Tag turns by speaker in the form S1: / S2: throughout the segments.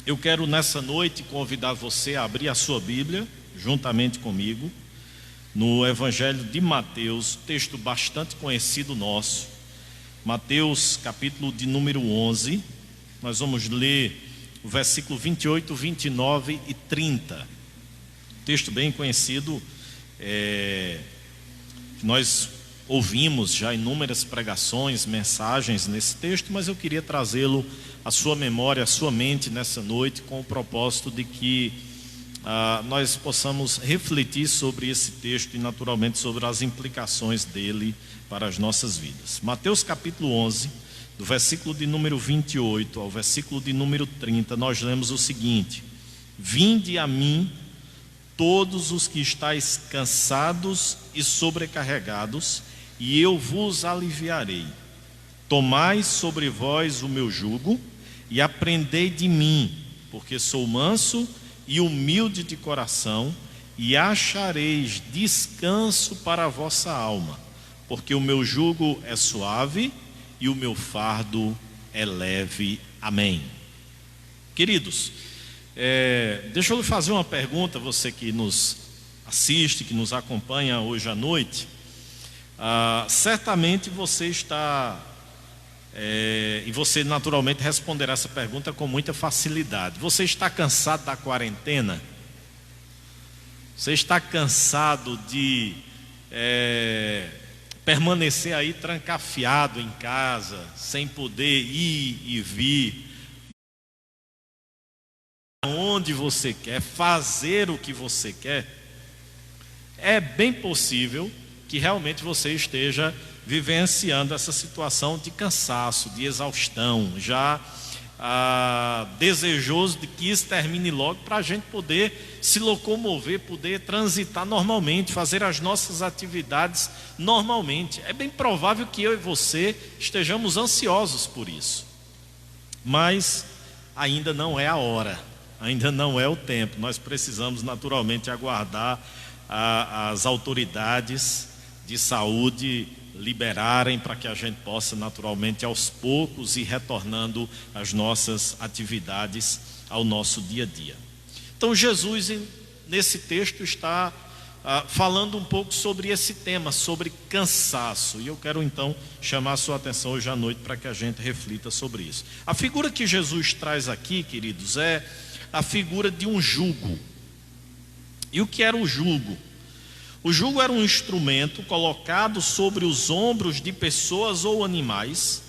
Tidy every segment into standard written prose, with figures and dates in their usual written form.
S1: Eu quero nessa noite convidar você a abrir a sua Bíblia, juntamente comigo, no Evangelho de Mateus, texto bastante conhecido nosso. Mateus, capítulo de número 11, nós vamos ler o versículo 28, 29 e 30. Texto bem conhecido, que nós ouvimos já inúmeras pregações, mensagens nesse texto, mas eu queria trazê-lo à sua memória, à sua mente nessa noite, com o propósito de que nós possamos refletir sobre esse texto e naturalmente sobre as implicações dele para as nossas vidas. Mateus capítulo 11, do versículo de número 28 ao versículo de número 30, nós lemos o seguinte: Vinde a mim todos os que estáis cansados e sobrecarregados, e eu vos aliviarei. Tomai sobre vós o meu jugo e aprendei de mim, porque sou manso e humilde de coração, e achareis descanso para a vossa alma, porque o meu jugo é suave e o meu fardo é leve. Amém. Queridos, deixa eu lhe fazer uma pergunta, você que nos assiste, que nos acompanha hoje à noite. Certamente você está, e você naturalmente responderá essa pergunta com muita facilidade. Você está cansado da quarentena? Você está cansado de permanecer aí trancafiado em casa, sem poder ir e vir onde você quer, fazer o que você quer? É bem possível que realmente você esteja vivenciando essa situação de cansaço, de exaustão, já desejoso de que isso termine logo, para a gente poder se locomover, poder transitar normalmente, fazer as nossas atividades normalmente. É bem provável que eu e você estejamos ansiosos por isso, mas ainda não é a hora, ainda não é o tempo. Nós precisamos naturalmente aguardar as autoridades de saúde liberarem, para que a gente possa naturalmente aos poucos ir retornando às nossas atividades, ao nosso dia a dia. Então Jesus nesse texto está falando um pouco sobre esse tema, sobre cansaço, e eu quero então chamar a sua atenção hoje à noite para que a gente reflita sobre isso. A figura que Jesus traz aqui, queridos, é a figura de um jugo. E o que era o jugo? O jugo era um instrumento colocado sobre os ombros de pessoas ou animais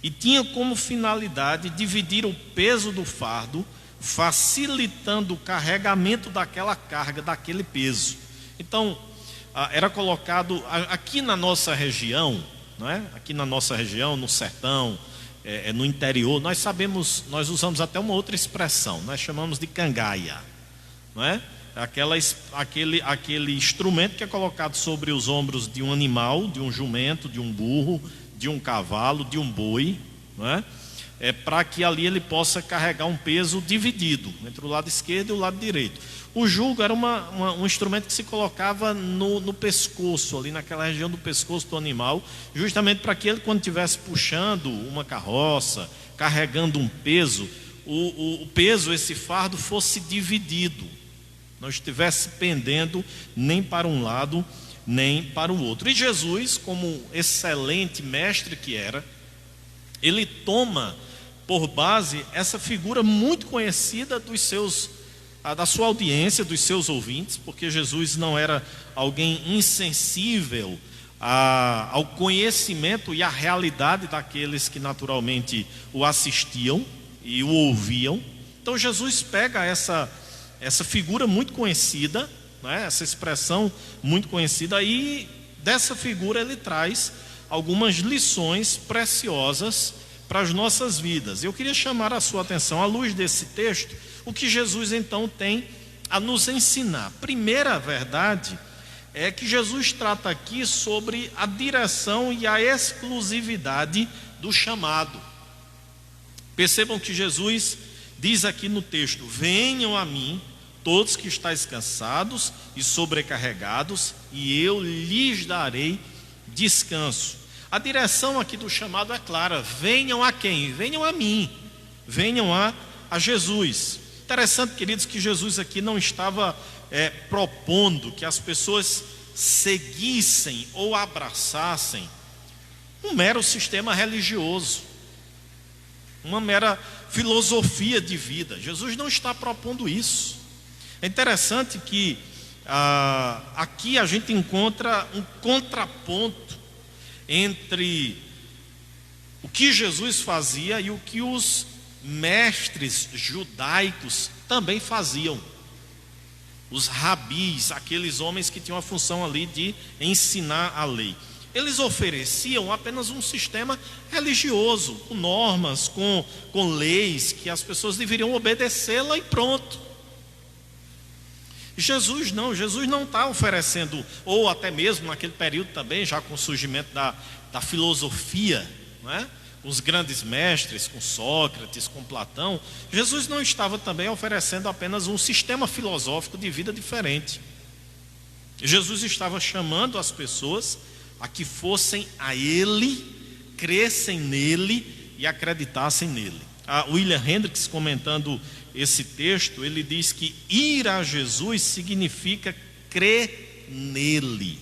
S1: e tinha como finalidade dividir o peso do fardo, facilitando o carregamento daquela carga, daquele peso. Então, era colocado aqui na nossa região, não é? Aqui na nossa região, no sertão, no interior, nós sabemos, nós usamos até uma outra expressão, nós chamamos de cangaia, não é? Aquele instrumento que é colocado sobre os ombros de um animal, de um jumento, de um burro, de um cavalo, de um boi, não é? Para que ali ele possa carregar um peso dividido entre o lado esquerdo e o lado direito. O jugo era um instrumento que se colocava no pescoço, ali naquela região do pescoço do animal, justamente para que ele, quando estivesse puxando uma carroça, carregando um peso, o peso, esse fardo, fosse dividido, não estivesse pendendo nem para um lado nem para o outro. E Jesus, como excelente mestre que era, ele toma por base essa figura muito conhecida da sua audiência, dos seus ouvintes, porque Jesus não era alguém insensível ao conhecimento e à realidade daqueles que naturalmente o assistiam e o ouviam. Então Jesus pega essa figura muito conhecida, né, essa expressão muito conhecida, e dessa figura ele traz algumas lições preciosas para as nossas vidas. Eu queria chamar a sua atenção, à luz desse texto, o que Jesus então tem a nos ensinar. Primeira verdade é que Jesus trata aqui sobre a direção e a exclusividade do chamado. Percebam que Jesus diz aqui no texto: venham a mim todos que estáis cansados e sobrecarregados, e eu lhes darei descanso. A direção aqui do chamado é clara: venham a quem? Venham a mim, venham a a Jesus. Interessante, queridos, que Jesus aqui não estava propondo que as pessoas seguissem ou abraçassem um mero sistema religioso, uma mera filosofia de vida. Jesus não está propondo isso. É interessante que aqui a gente encontra um contraponto entre o que Jesus fazia e o que os mestres judaicos também faziam. Os rabis, aqueles homens que tinham a função ali de ensinar a lei. Eles ofereciam apenas um sistema religioso, com normas, com leis, que as pessoas deveriam obedecê-la e pronto. Jesus não está oferecendo, ou até mesmo naquele período também, já com o surgimento da filosofia, não é? Com os grandes mestres, com Sócrates, com Platão, Jesus não estava também oferecendo apenas um sistema filosófico de vida diferente. Jesus estava chamando as pessoas a que fossem a Ele, crescem nele e acreditassem nele. William Hendricks, comentando esse texto, ele diz que ir a Jesus significa crer nele,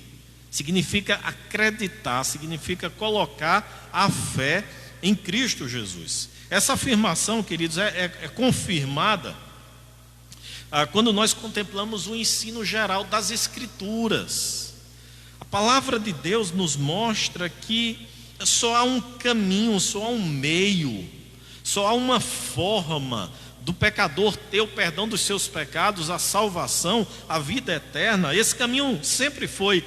S1: significa acreditar, significa colocar a fé em Cristo Jesus. Essa afirmação, queridos, é confirmada quando nós contemplamos o ensino geral das Escrituras. A palavra de Deus nos mostra que só há um caminho, só há um meio, só há uma forma do pecador ter o perdão dos seus pecados, a salvação, a vida eterna. Esse caminho sempre foi,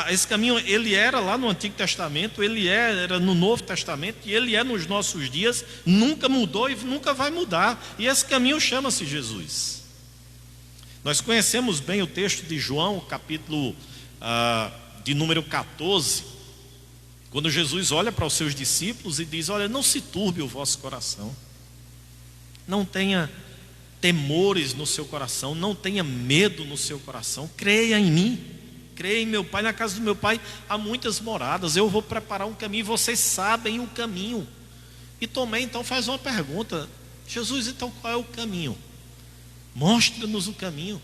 S1: esse caminho ele era lá no Antigo Testamento, ele era no Novo Testamento e ele é nos nossos dias, nunca mudou e nunca vai mudar. E esse caminho chama-se Jesus. Nós conhecemos bem o texto de João, capítulo de número 14, quando Jesus olha para os seus discípulos e diz: olha, não se turbe o vosso coração, não tenha temores no seu coração, não tenha medo no seu coração, creia em mim, creia em meu Pai. Na casa do meu Pai há muitas moradas, eu vou preparar um caminho, vocês sabem o caminho. E Tomé então faz uma pergunta: Jesus, então qual é o caminho? Mostra-nos o caminho.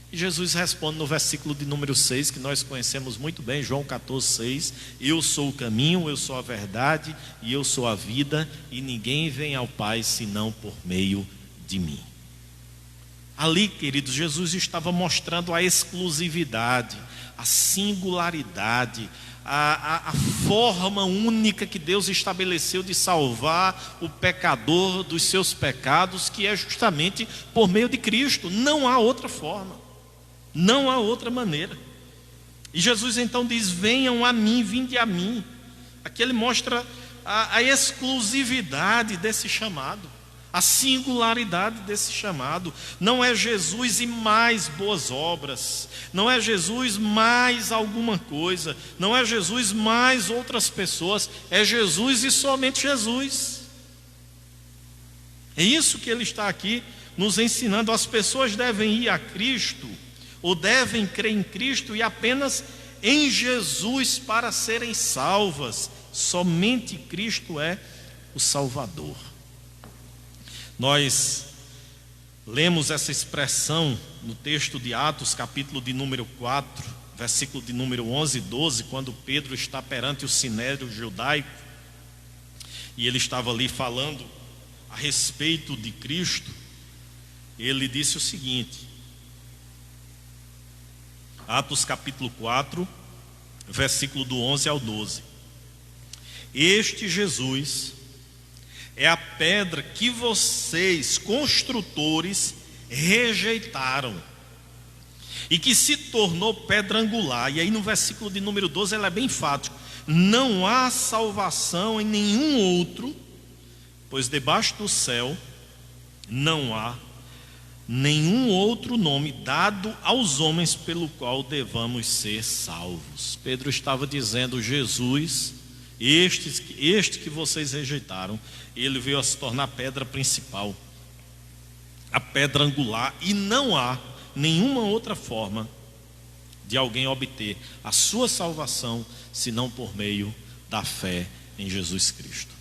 S1: E Jesus responde no versículo de número 6, que nós conhecemos muito bem, João 14:6: eu sou o caminho, eu sou a verdade e eu sou a vida, e ninguém vem ao Pai senão por meio de mim. Ali, queridos, Jesus estava mostrando a exclusividade, a singularidade, a forma única que Deus estabeleceu de salvar o pecador dos seus pecados, que é justamente por meio de Cristo. Não há outra forma, não há outra maneira. E Jesus então diz: venham a mim, vinde a mim. Aqui ele mostra a exclusividade desse chamado, a singularidade desse chamado. Não é Jesus e mais boas obras, não é Jesus mais alguma coisa, não é Jesus mais outras pessoas, é Jesus e somente Jesus. É isso que ele está aqui nos ensinando. As pessoas devem ir a Cristo, ou devem crer em Cristo e apenas em Jesus para serem salvas. Somente Cristo é o Salvador. Nós lemos essa expressão no texto de Atos, capítulo de número 4, versículo de número 11 e 12, quando Pedro está perante o sinédrio judaico, e ele estava ali falando a respeito de Cristo. Ele disse o seguinte, Atos capítulo 4, versículo do 11 ao 12: este Jesus é a pedra que vocês, construtores, rejeitaram, e que se tornou pedra angular. E aí no versículo de número 12 ela é bem enfático: não há salvação em nenhum outro, pois debaixo do céu não há nenhum outro nome dado aos homens pelo qual devamos ser salvos. Pedro estava dizendo: Jesus, este que vocês rejeitaram, ele veio a se tornar a pedra principal, a pedra angular, e não há nenhuma outra forma de alguém obter a sua salvação senão por meio da fé em Jesus Cristo.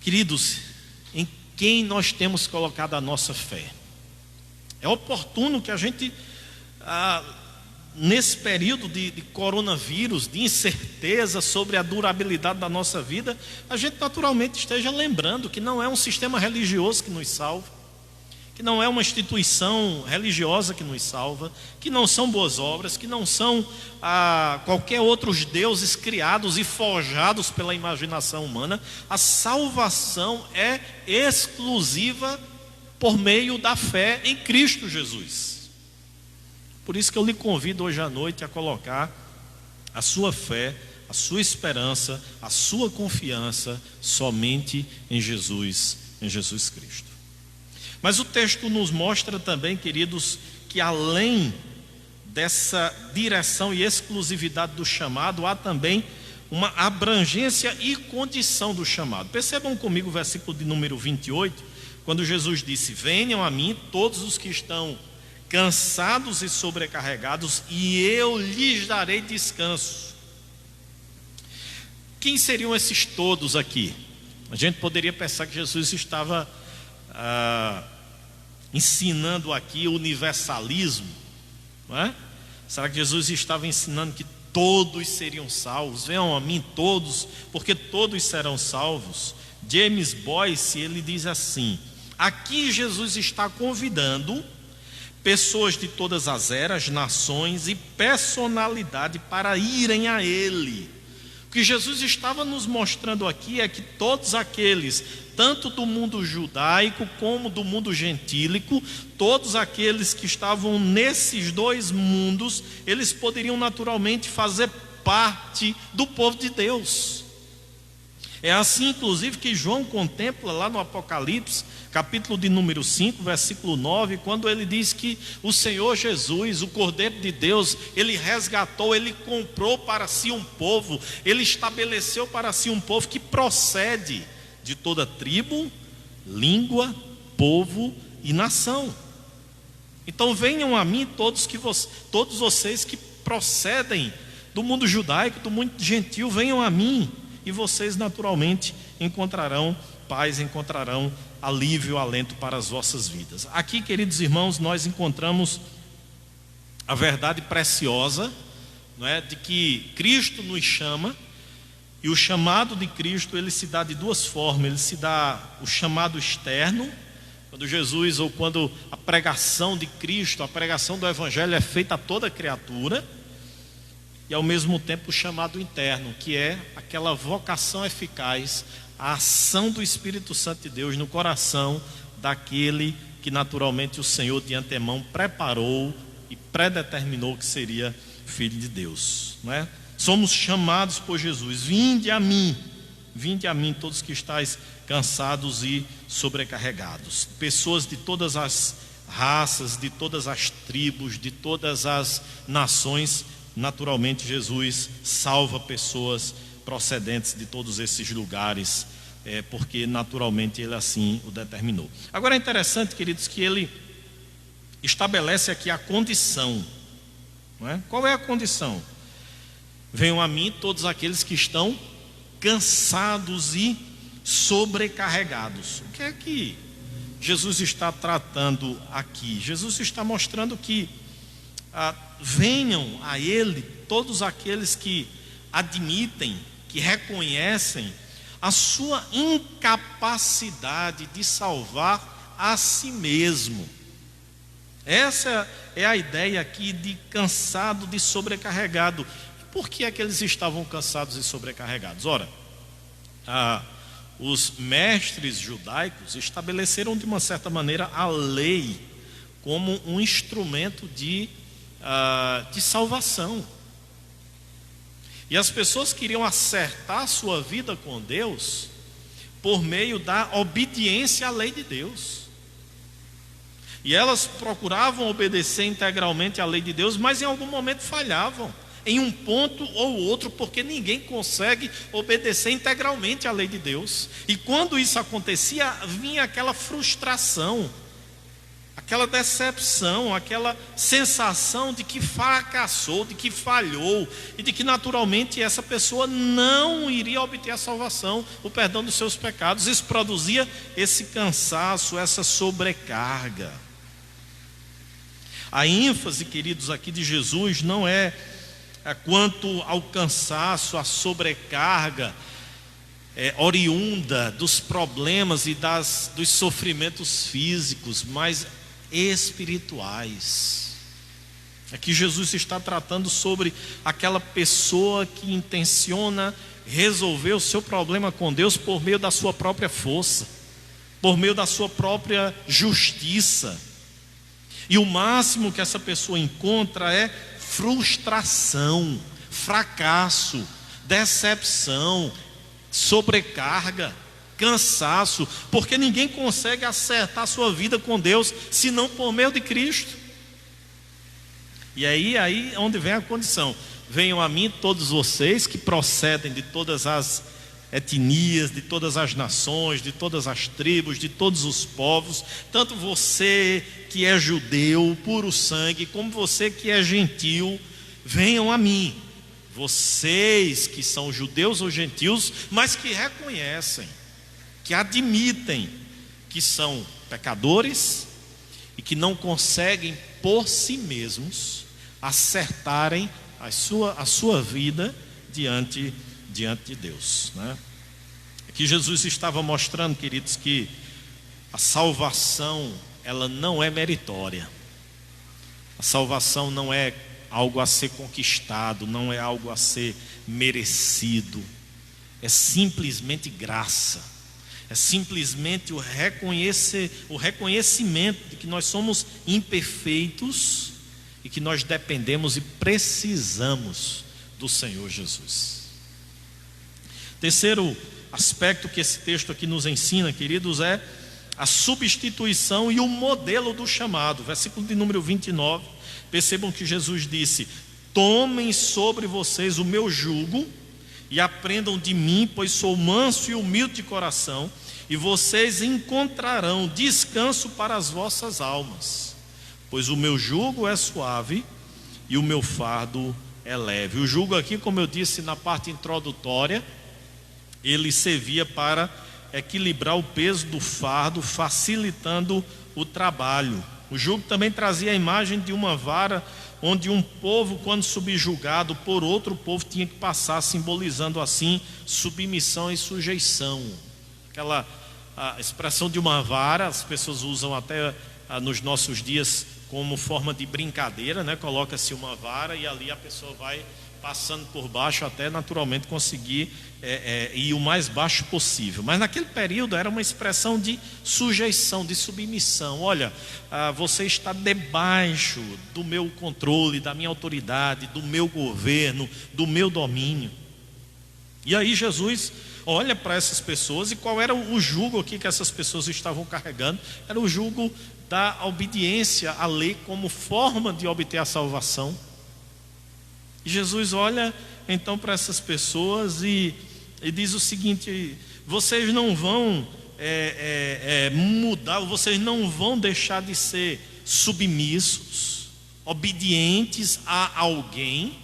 S1: Queridos, em quem nós temos colocado a nossa fé. É oportuno que a gente, nesse período de coronavírus, de incerteza sobre a durabilidade da nossa vida, a gente naturalmente esteja lembrando que não é um sistema religioso que nos salva, que não é uma instituição religiosa que nos salva, que não são boas obras, que não são qualquer outros deuses criados e forjados pela imaginação humana. A salvação é exclusiva por meio da fé em Cristo Jesus. Por isso que eu lhe convido hoje à noite a colocar a sua fé, a sua esperança, a sua confiança somente em Jesus Cristo. Mas o texto nos mostra também, queridos, que além dessa direção e exclusividade do chamado, há também uma abrangência e condição do chamado. Percebam comigo o versículo de número 28, quando Jesus disse: venham a mim todos os que estão cansados e sobrecarregados, e eu lhes darei descanso. Quem seriam esses todos aqui? A gente poderia pensar que Jesus estava ensinando aqui o universalismo, não é? Será que Jesus estava ensinando que todos seriam salvos? Venham a mim todos, porque todos serão salvos. James Boyce, ele diz assim: aqui Jesus está convidando pessoas de todas as eras, nações e personalidade para irem a Ele. O que Jesus estava nos mostrando aqui é que todos aqueles, tanto do mundo judaico como do mundo gentílico, todos aqueles que estavam nesses dois mundos, eles poderiam naturalmente fazer parte do povo de Deus. É assim, inclusive, que João contempla lá no Apocalipse, capítulo de número 5, versículo 9, quando ele diz que o Senhor Jesus, o Cordeiro de Deus, ele resgatou, ele comprou para si um povo, ele estabeleceu para si um povo que procede de toda tribo, língua, povo e nação. Então venham a mim todos vocês que procedem do mundo judaico, do mundo gentil, venham a mim, e vocês naturalmente encontrarão paz, encontrarão alívio, alento para as vossas vidas. Aqui, queridos irmãos, nós encontramos a verdade preciosa, não é, de que Cristo nos chama. E o chamado de Cristo, ele se dá de duas formas. Ele se dá o chamado externo, quando Jesus, ou quando a pregação de Cristo, a pregação do Evangelho é feita a toda criatura. E ao mesmo tempo o chamado interno, que é aquela vocação eficaz, a ação do Espírito Santo de Deus no coração daquele que naturalmente o Senhor de antemão preparou e predeterminou que seria filho de Deus, não é? Somos chamados por Jesus: vinde a mim todos que estáis cansados e sobrecarregados. Pessoas de todas as raças, de todas as tribos, de todas as nações. Naturalmente Jesus salva pessoas procedentes de todos esses lugares, porque naturalmente ele assim o determinou. Agora é interessante, queridos, que ele estabelece aqui a condição, não é? Qual é a condição? Venham a mim todos aqueles que estão cansados e sobrecarregados. O que é que Jesus está tratando aqui? Jesus está mostrando que venham a Ele todos aqueles que admitem, que reconhecem a sua incapacidade de salvar a si mesmo. Essa é a ideia aqui de cansado, de sobrecarregado. Por que é que eles estavam cansados e sobrecarregados? Ora, os mestres judaicos estabeleceram de uma certa maneira a lei como um instrumento de salvação. E as pessoas queriam acertar a sua vida com Deus por meio da obediência à lei de Deus. E elas procuravam obedecer integralmente à lei de Deus, mas em algum momento falhavam, em um ponto ou outro, porque ninguém consegue obedecer integralmente à lei de Deus. E quando isso acontecia, vinha aquela frustração, aquela decepção, aquela sensação de que fracassou, de que falhou e de que naturalmente essa pessoa não iria obter a salvação, o perdão dos seus pecados. Isso produzia esse cansaço, essa sobrecarga. A ênfase, queridos, aqui de Jesus não é quanto ao cansaço, a sobrecarga oriunda dos problemas e dos sofrimentos físicos, mas espirituais. Aqui Jesus está tratando sobre aquela pessoa que intenciona resolver o seu problema com Deus por meio da sua própria força, por meio da sua própria justiça. E o máximo que essa pessoa encontra é frustração, fracasso, decepção, sobrecarga, cansaço, porque ninguém consegue acertar a sua vida com Deus senão por meio de Cristo. E aí onde vem a condição: venham a mim todos vocês que procedem de todas as etnias, de todas as nações, de todas as tribos, de todos os povos, tanto você que é judeu, puro sangue, como você que é gentil, venham a mim. Vocês que são judeus ou gentios, mas que reconhecem, que admitem que são pecadores e que não conseguem por si mesmos acertarem a sua vida diante de Deus, né? Aqui Jesus estava mostrando, queridos, que a salvação, ela não é meritória. A salvação não é algo a ser conquistado, não é algo a ser merecido. É simplesmente graça. É simplesmente o reconhecimento de que nós somos imperfeitos e que nós dependemos e precisamos do Senhor Jesus. Terceiro aspecto que esse texto aqui nos ensina, queridos, é a substituição e o modelo do chamado. Versículo de número 29, percebam que Jesus disse: tomem sobre vocês o meu jugo e aprendam de mim, pois sou manso e humilde de coração, e vocês encontrarão descanso para as vossas almas, pois o meu jugo é suave e o meu fardo é leve. O jugo aqui, como eu disse na parte introdutória, ele servia para equilibrar o peso do fardo, facilitando o trabalho. O jugo também trazia a imagem de uma vara, onde um povo, quando subjugado por outro povo, tinha que passar, simbolizando assim submissão e sujeição. Aquela a expressão de uma vara, as pessoas usam até nos nossos dias como forma de brincadeira, né? Coloca-se uma vara e ali a pessoa vai passando por baixo até naturalmente conseguir ir o mais baixo possível. Mas naquele período era uma expressão de sujeição, de submissão. Olha, você está debaixo do meu controle, da minha autoridade, do meu governo, do meu domínio. E aí Jesus olha para essas pessoas, e qual era o jugo aqui que essas pessoas estavam carregando? Era o jugo da obediência à lei como forma de obter a salvação. E Jesus olha então para essas pessoas e diz o seguinte: vocês não vão mudar, vocês não vão deixar de ser submissos, obedientes a alguém,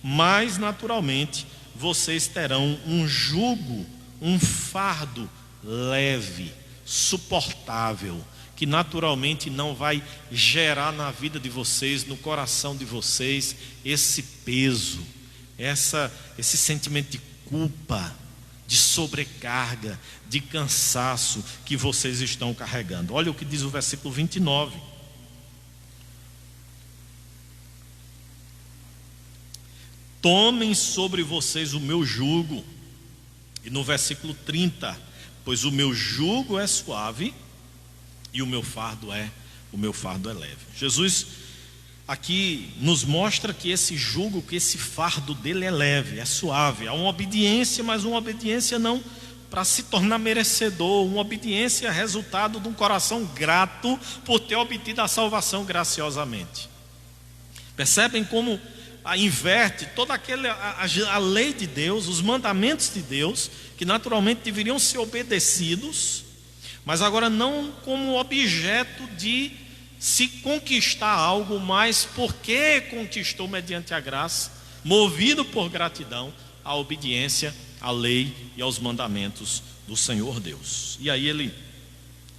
S1: mas naturalmente vocês terão um jugo, um fardo leve, suportável, que naturalmente não vai gerar na vida de vocês, no coração de vocês, esse peso, esse sentimento de culpa, de sobrecarga, de cansaço que vocês estão carregando. Olha o que diz o versículo 29. Tomem sobre vocês o meu jugo. E no versículo 30, pois o meu jugo é suave e o meu fardo é leve. Jesus aqui nos mostra que esse jugo, que esse fardo dele é leve, é suave. Há uma obediência, mas uma obediência não para se tornar merecedor, uma obediência resultado de um coração grato por ter obtido a salvação graciosamente. Percebem como inverte toda a lei de Deus, os mandamentos de Deus, que naturalmente deveriam ser obedecidos, mas agora não como objeto de se conquistar algo, mas porque conquistou mediante a graça, movido por gratidão, a obediência à lei e aos mandamentos do Senhor Deus. E aí ele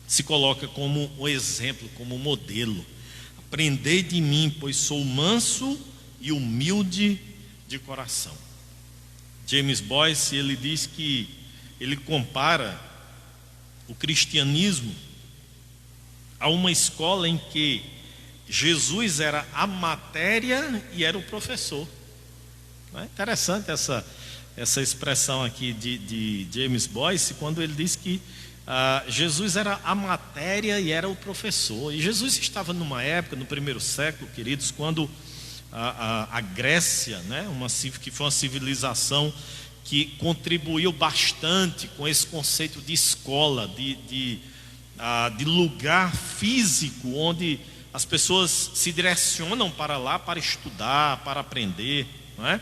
S1: se coloca como um exemplo, como um modelo. Aprendei de mim, pois sou manso e humilde de coração. James Boyce, ele diz que ele compara o cristianismo a uma escola em que Jesus era a matéria e era o professor. É interessante essa expressão aqui de James Boyce, quando ele diz que Jesus era a matéria e era o professor. E Jesus estava numa época, no primeiro século, queridos, quando a Grécia, né, que foi uma civilização que contribuiu bastante com esse conceito de escola, de lugar físico onde as pessoas se direcionam para lá para estudar, para aprender, não é?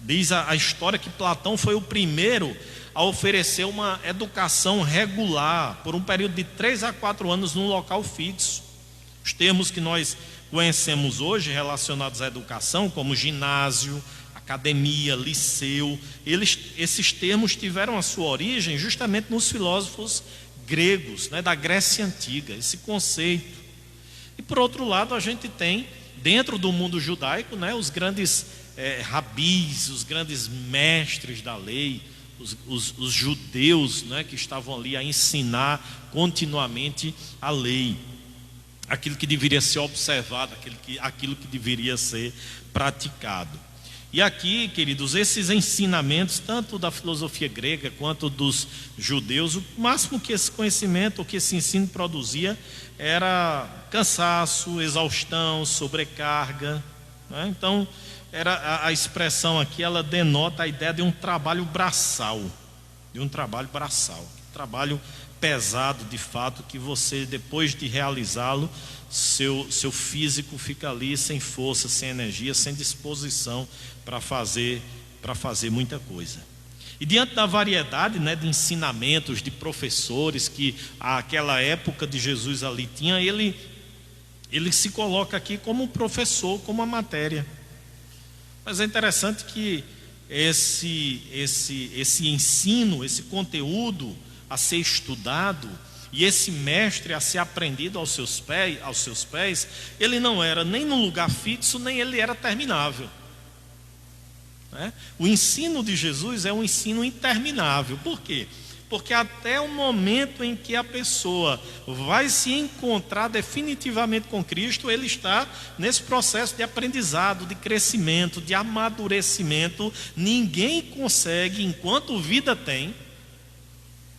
S1: Diz a história que Platão foi o primeiro a oferecer uma educação regular por um período de 3 a 4 anos num local fixo. Os termos que nós conhecemos hoje relacionados à educação, como ginásio, academia, liceu, esses termos tiveram a sua origem justamente nos filósofos gregos, né, da Grécia Antiga, esse conceito. E por outro lado, a gente tem, dentro do mundo judaico, né, os grandes rabis, os grandes mestres da lei, os judeus, né, que estavam ali a ensinar continuamente a lei, aquilo que deveria ser observado, aquilo que deveria ser praticado. E aqui, queridos, esses ensinamentos, tanto da filosofia grega quanto dos judeus, o máximo que esse conhecimento, ou que esse ensino produzia, era cansaço, exaustão, sobrecarga, né? Então, a expressão aqui, ela denota a ideia de um trabalho braçal, trabalho pesado de fato, que você, depois de realizá-lo, seu físico fica ali sem força, sem energia, sem disposição para fazer muita coisa. E diante da variedade, né, de ensinamentos, de professores que aquela época de Jesus ali tinha, ele se coloca aqui como um professor, como a matéria. Mas é interessante que esse ensino, esse conteúdo a ser estudado e esse mestre a ser aprendido aos seus pés, ele não era nem num lugar fixo, nem ele era terminável, né? O ensino de Jesus é um ensino interminável. Por quê? Porque até o momento em que a pessoa vai se encontrar definitivamente com Cristo, ele está nesse processo de aprendizado, de crescimento, de amadurecimento. Ninguém consegue, enquanto vida tem,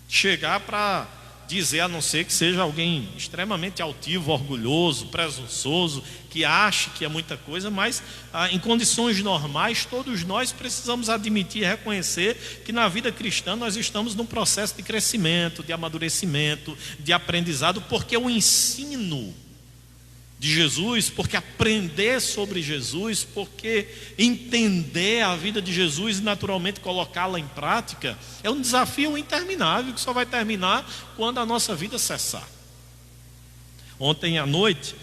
S1: chegar para dizer, a não ser que seja alguém extremamente altivo, orgulhoso, presunçoso, que ache que é muita coisa, mas em condições normais, todos nós precisamos admitir e reconhecer que na vida cristã nós estamos num processo de crescimento, de amadurecimento, de aprendizado, porque o ensino de Jesus, porque aprender sobre Jesus, porque entender a vida de Jesus e naturalmente colocá-la em prática, é um desafio interminável que só vai terminar quando a nossa vida cessar. Ontem à noite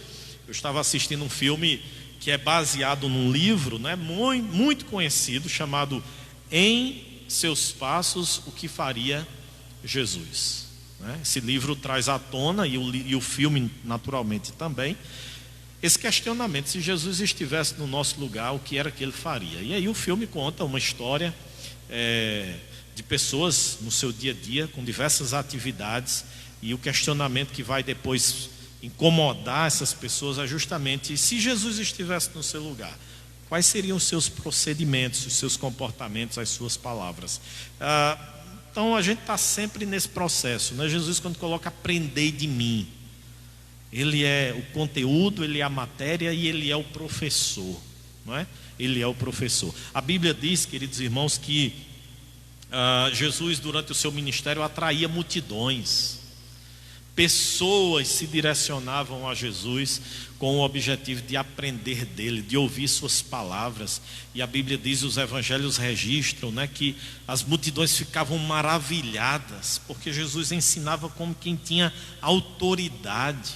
S1: eu estava assistindo um filme que é baseado num livro, né, muito conhecido, chamado Em Seus Passos, o que faria Jesus, né? Esse livro traz à tona, e o filme naturalmente também, esse questionamento: se Jesus estivesse no nosso lugar, o que era que ele faria? E aí o filme conta uma história de pessoas no seu dia a dia, com diversas atividades, e o questionamento que vai depois incomodar essas pessoas é justamente: se Jesus estivesse no seu lugar, quais seriam os seus procedimentos, os seus comportamentos, as suas palavras? Então a gente está sempre nesse processo, né? Jesus, quando coloca aprendei de mim, ele é o conteúdo, ele é a matéria e ele é o professor, não é? Ele é o professor. A Bíblia diz, queridos irmãos, que Jesus, durante o seu ministério, atraía multidões. Pessoas se direcionavam a Jesus com o objetivo de aprender dele, de ouvir suas palavras. E a Bíblia diz, os evangelhos registram, né, que as multidões ficavam maravilhadas, porque Jesus ensinava como quem tinha autoridade.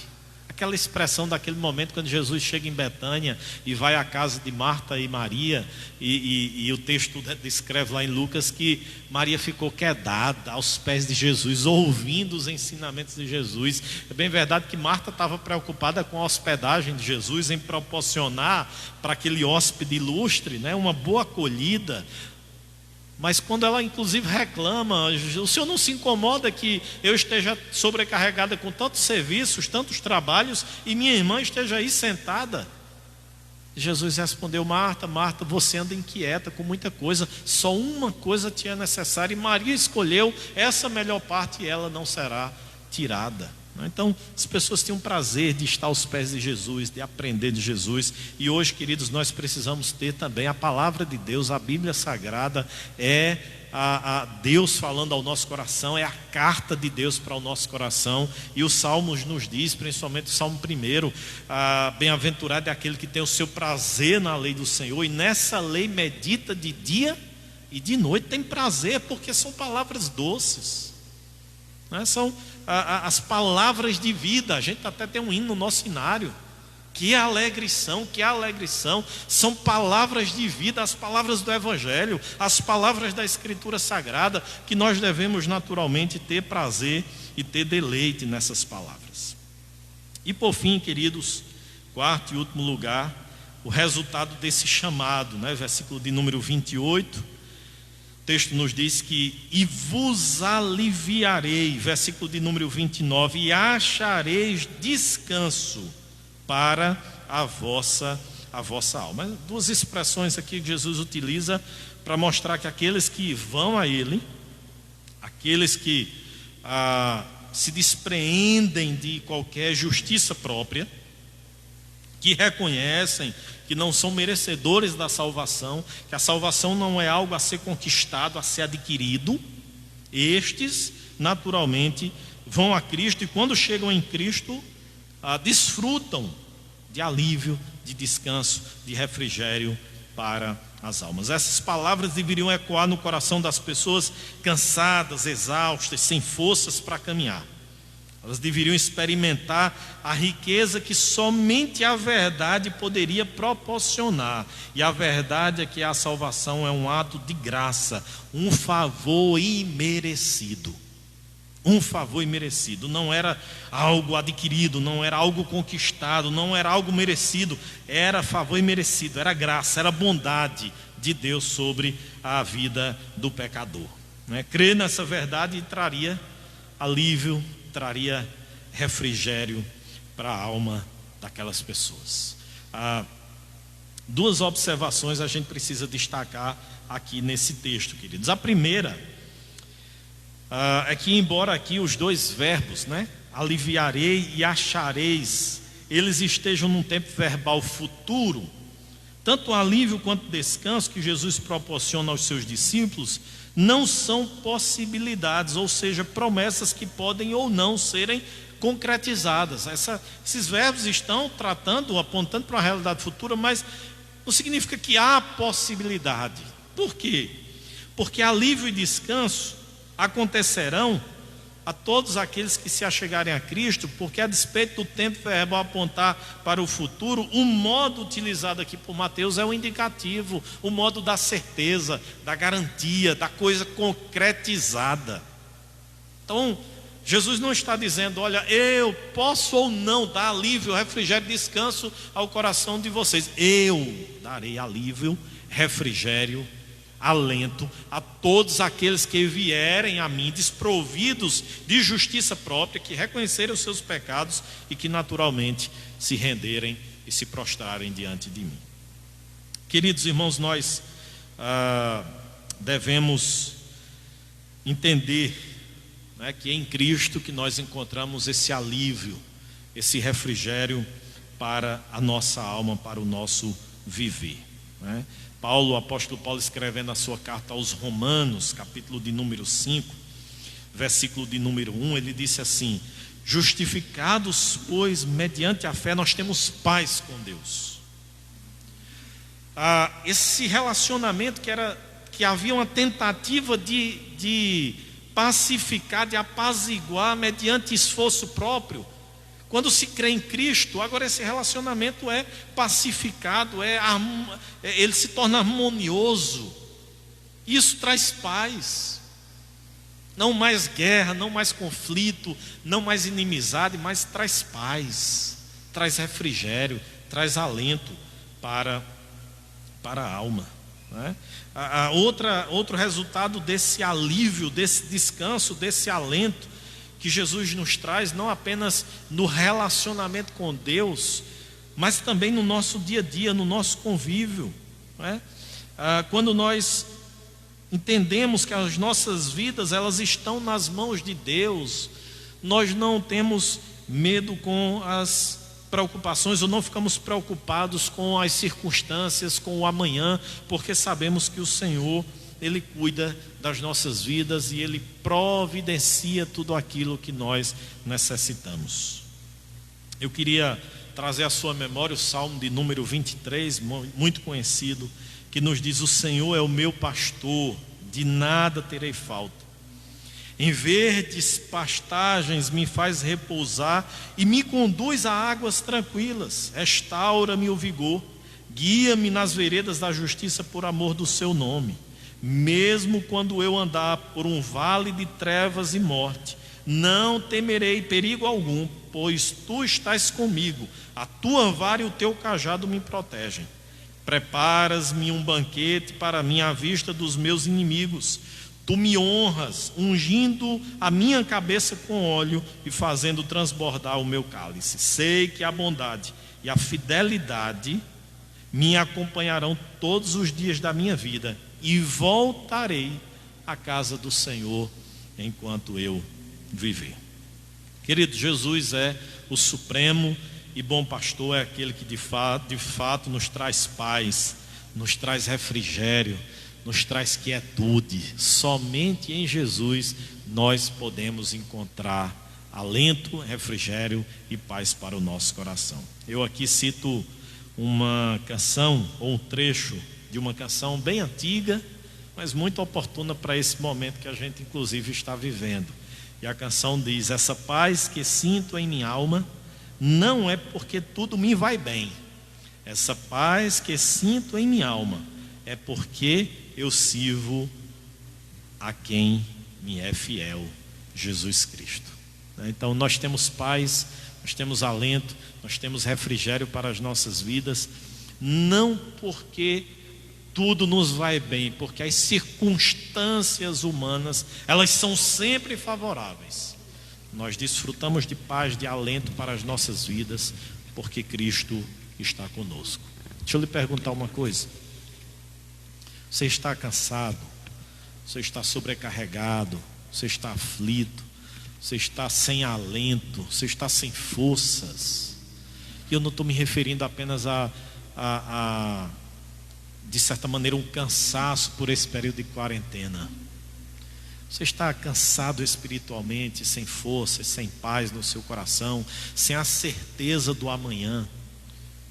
S1: aquela expressão daquele momento quando Jesus chega em Betânia e vai à casa de Marta e Maria, e o texto descreve lá em Lucas que Maria ficou quedada aos pés de Jesus, ouvindo os ensinamentos de Jesus. É bem verdade que Marta estava preocupada com a hospedagem de Jesus, em proporcionar para aquele hóspede ilustre, né, uma boa acolhida. Mas quando ela inclusive reclama, o senhor não se incomoda que eu esteja sobrecarregada com tantos serviços, tantos trabalhos, e minha irmã esteja aí sentada? Jesus respondeu: Marta, Marta, você anda inquieta com muita coisa, só uma coisa te é necessária, e Maria escolheu essa melhor parte, e ela não será tirada. Então, as pessoas têm um prazer de estar aos pés de Jesus, de aprender de Jesus. E hoje, queridos, nós precisamos ter também a palavra de Deus. A Bíblia Sagrada é a Deus falando ao nosso coração, é a carta de Deus para o nosso coração. E os Salmos nos diz, principalmente o Salmo 1, bem-aventurado é aquele que tem o seu prazer na lei do Senhor, e nessa lei medita de dia e de noite. Tem prazer porque são palavras doces, né? São as palavras de vida. A gente até tem um hino no nosso cenário: que alegre são, que alegre são. São palavras de vida, as palavras do Evangelho, as palavras da Escritura Sagrada, que nós devemos naturalmente ter prazer e ter deleite nessas palavras. E por fim, queridos, quarto e último lugar, o resultado desse chamado, né? Versículo de número 28. O texto nos diz que: e vos aliviarei, versículo de número 29, e achareis descanso para a vossa alma. Duas expressões aqui que Jesus utiliza para mostrar que aqueles que vão a Ele, aqueles que se despreendem de qualquer justiça própria, que reconhecem que não são merecedores da salvação, que a salvação não é algo a ser conquistado, a ser adquirido, estes naturalmente vão a Cristo, e quando chegam em Cristo, desfrutam de alívio, de descanso, de refrigério para as almas. Essas palavras deveriam ecoar no coração das pessoas cansadas, exaustas, sem forças para caminhar. Elas deveriam experimentar a riqueza que somente a verdade poderia proporcionar. E a verdade é que a salvação é um ato de graça, um favor imerecido. Um favor imerecido. Não era algo adquirido, não era algo conquistado, não era algo merecido. Era favor imerecido, era graça, era bondade de Deus sobre a vida do pecador, né? Crer nessa verdade traria alívio, traria refrigério para a alma daquelas pessoas. Duas observações a gente precisa destacar aqui nesse texto, queridos. A primeira é que, embora aqui os dois verbos, né, aliviarei e achareis, eles estejam num tempo verbal futuro, tanto o alívio quanto o descanso que Jesus proporciona aos seus discípulos não são possibilidades, ou seja, promessas que podem ou não serem concretizadas. Esses verbos estão apontando para uma realidade futura, mas não significa que há possibilidade. Por quê? Porque alívio e descanso acontecerão a todos aqueles que se achegarem a Cristo, porque a despeito do tempo verbal apontar para o futuro, o modo utilizado aqui por Mateus é o indicativo, o modo da certeza, da garantia, da coisa concretizada. Então, Jesus não está dizendo: olha, eu posso ou não dar alívio, refrigério, descanso ao coração de vocês. Eu darei alívio, refrigério, alento a todos aqueles que vierem a mim desprovidos de justiça própria, que reconhecerem os seus pecados e que naturalmente se renderem e se prostrarem diante de mim. Queridos irmãos, nós devemos entender, né, que é em Cristo que nós encontramos esse alívio, esse refrigério para a nossa alma, para o nosso viver, né? O apóstolo Paulo, escrevendo a sua carta aos Romanos, capítulo de número 5, versículo de número 1, ele disse assim: justificados, pois, mediante a fé, nós temos paz com Deus. Esse relacionamento que havia uma tentativa de pacificar, de apaziguar mediante esforço próprio, Quando se crê em Cristo, agora esse relacionamento é pacificado, ele se torna harmonioso. Isso traz paz. Não mais guerra, não mais conflito, não mais inimizade, mas traz paz, traz refrigério, traz alento para a alma, né? Outro resultado desse alívio, desse descanso, desse alento que Jesus nos traz, não apenas no relacionamento com Deus, mas também no nosso dia a dia, no nosso convívio, né? Quando nós entendemos que as nossas vidas, elas estão nas mãos de Deus, nós não temos medo com as preocupações, ou não ficamos preocupados com as circunstâncias, com o amanhã, porque sabemos que o Senhor, Ele cuida das nossas vidas e Ele providencia tudo aquilo que nós necessitamos. Eu queria trazer à sua memória o Salmo de número 23, muito conhecido, que nos diz: o Senhor é o meu pastor, de nada terei falta. Em verdes pastagens me faz repousar e me conduz a águas tranquilas. Restaura-me o vigor, guia-me nas veredas da justiça por amor do seu nome. Mesmo quando eu andar por um vale de trevas e morte, não temerei perigo algum, pois tu estás comigo, a tua vara e o teu cajado me protegem. Preparas-me um banquete para mim à vista dos meus inimigos. Tu me honras, ungindo a minha cabeça com óleo e fazendo transbordar o meu cálice. Sei que a bondade e a fidelidade me acompanharão todos os dias da minha vida, e voltarei à casa do Senhor enquanto eu viver. Querido, Jesus é o supremo e bom pastor, é aquele que de fato nos traz paz, nos traz refrigério, nos traz quietude. Somente em Jesus nós podemos encontrar alento, refrigério e paz para o nosso coração. Eu aqui cito uma canção, ou um trecho de uma canção bem antiga, mas muito oportuna para esse momento que a gente inclusive está vivendo. E a canção diz: essa paz que sinto em minha alma não é porque tudo me vai bem. Essa paz que sinto em minha alma é porque eu sirvo a quem me é fiel, Jesus Cristo. Então nós temos paz, nós temos alento, nós temos refrigério para as nossas vidas, não porque tudo nos vai bem, porque as circunstâncias humanas, elas são sempre favoráveis. Nós desfrutamos de paz, de alento para as nossas vidas, porque Cristo está conosco. Deixa eu lhe perguntar uma coisa: você está cansado? Você está sobrecarregado? Você está aflito? Você está sem alento? Você está sem forças? E eu não estou me referindo apenas de certa maneira, um cansaço por esse período de quarentena. Você está cansado espiritualmente, sem forças, sem paz no seu coração, sem a certeza do amanhã.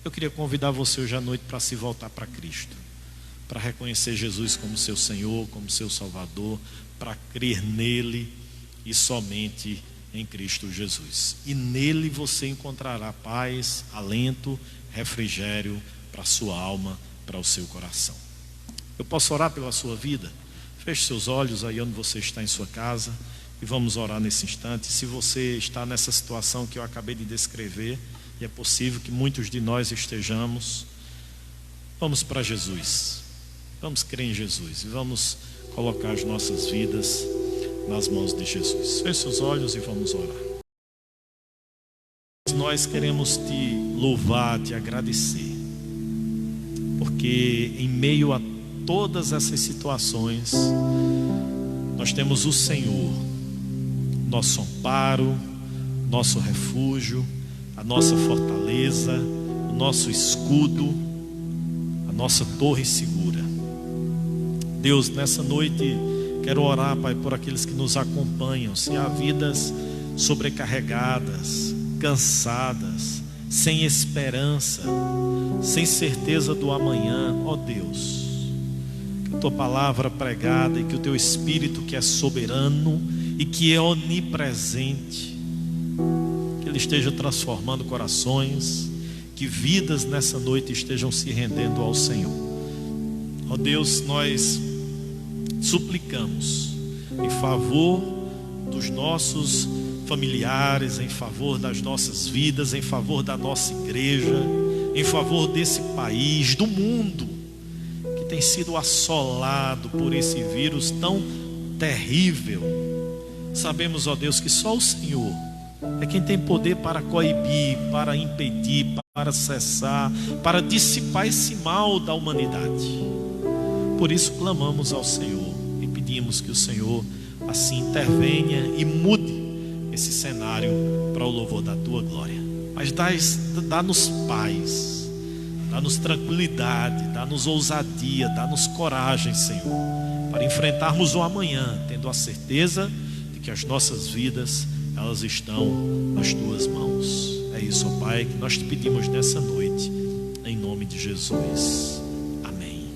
S1: Eu queria convidar você hoje à noite para se voltar para Cristo, para reconhecer Jesus como seu Senhor, como seu Salvador, para crer nele e somente em Cristo Jesus. E nele você encontrará paz, alento, refrigério para a sua alma, para o seu coração. Eu posso orar pela sua vida? Feche seus olhos aí onde você está em sua casa e vamos orar nesse instante. Se você está nessa situação que eu acabei de descrever, e é possível que muitos de nós estejamos, vamos para Jesus, vamos crer em Jesus e vamos colocar as nossas vidas nas mãos de Jesus. Feche seus olhos e vamos orar. Nós queremos te louvar, te agradecer, porque em meio a todas essas situações, nós temos o Senhor, nosso amparo, nosso refúgio, a nossa fortaleza, o nosso escudo, a nossa torre segura. Deus, nessa noite quero orar, Pai, por aqueles que nos acompanham. Se há vidas sobrecarregadas, cansadas, sem esperança, sem certeza do amanhã, ó Deus, que a tua palavra pregada e que o teu Espírito, que é soberano e que é onipresente, que Ele esteja transformando corações, que vidas nessa noite estejam se rendendo ao Senhor. Ó Deus, nós suplicamos em favor dos nossos familiares, em favor das nossas vidas, em favor da nossa igreja, em favor desse país, do mundo, que tem sido assolado por esse vírus tão terrível. Sabemos, ó Deus, que só o Senhor é quem tem poder para coibir, para impedir, para cessar, para dissipar esse mal da humanidade. Por isso clamamos ao Senhor e pedimos que o Senhor assim intervenha e mude esse cenário para o louvor da tua glória. Mas dá-nos paz, dá-nos tranquilidade, dá-nos ousadia, dá-nos coragem, Senhor, para enfrentarmos o amanhã, tendo a certeza de que as nossas vidas, elas estão nas tuas mãos. É isso, ó Pai, que nós te pedimos nessa noite, em nome de Jesus. Amém.